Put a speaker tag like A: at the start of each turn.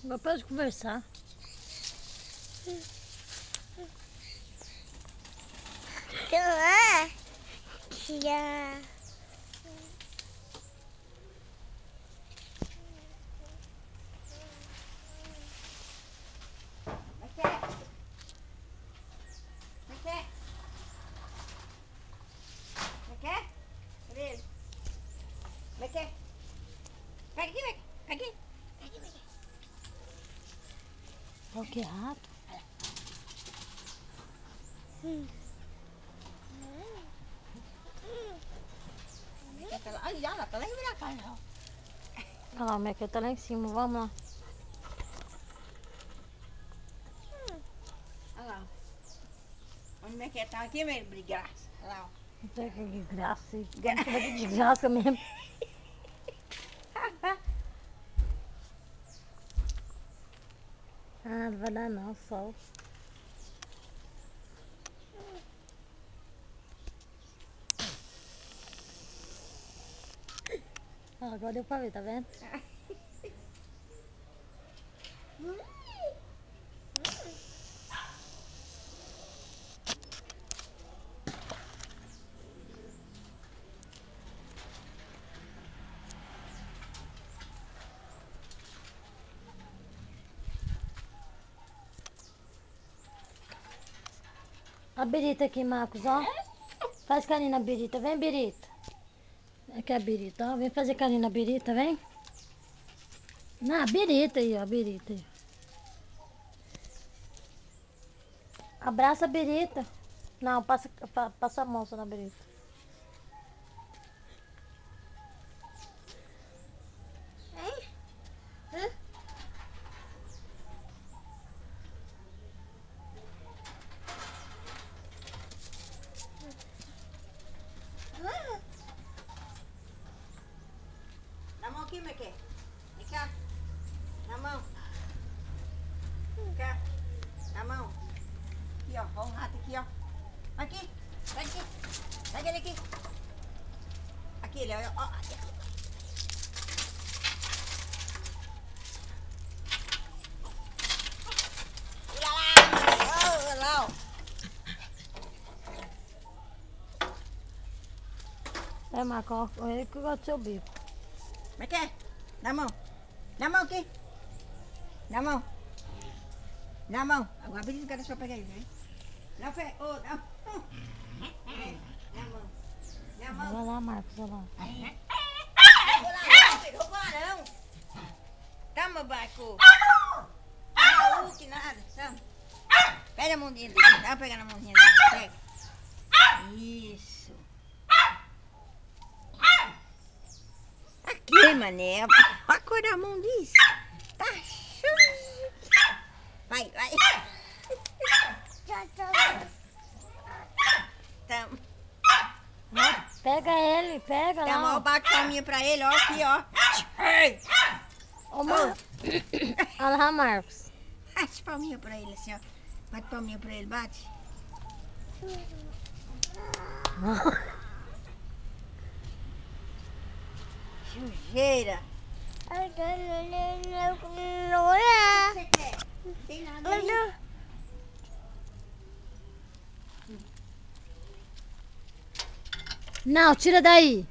A: Agora pode conversar. Olha que rato.
B: Olha lá, tá lá em cá, ó.
A: Olha lá, o Mequê tá lá em cima, vamos lá.
B: Olha lá. Onde é que tá aqui, meu brigaço? Olha lá, ó.
A: Não sei que desgraça. Quando tiver de desgraça mesmo. Ah, não vai dar não, sol. Ah, agora deu pra ver, tá vendo? A birita aqui, Marcos, ó. Faz carinho na birita. Vem, birita. Aqui é a birita, ó. Vem fazer carinho na birita, vem. Não, a birita aí, ó. A birita aí. Abraça a birita. Não, passa a mão só na birita.
B: Dá a mão aqui, Mequê. Vem cá. Dá a mão. Vem cá. Dá a mão. Aqui, ó. Ó um rato aqui, ó. Aqui. Sai aqui. Sai ele aqui. Aqui, ele, ó. Aqui, aqui. Olha lá, ó.
A: É, Marcos, ó. Ele que gosta do seu bico.
B: Mequê. Dá a mão. Dá a mão aqui. Dá a mão. Dá a mão. Agora por isso que era só pegar ele, né? Não, Fê. Ô, dá a mão. Dá a mão. Dá a mão.
A: Vai lá, Marcos, olha lá.
B: Roubou não. Toma, Baco. Não, que nada. Toma. Pega a mãozinha dele. Dá pra pegar na mãozinha dele. Pega. Isso. Aqui, mané. Olha a cor da mão disso. Tá sujo. Vai, vai. Tamo.
A: Pega ele, pega
B: Tamo, ó.
A: lá, ó.
B: Bate palminha pra ele, ó. Aqui, ó. Ei.
A: Ô, olha lá, Marcos.
B: Bate palminha pra ele, assim, ó. Bate palminha pra ele, bate. Sujeira. O que você quer? Não tem nada aí.
A: Não, tira daí.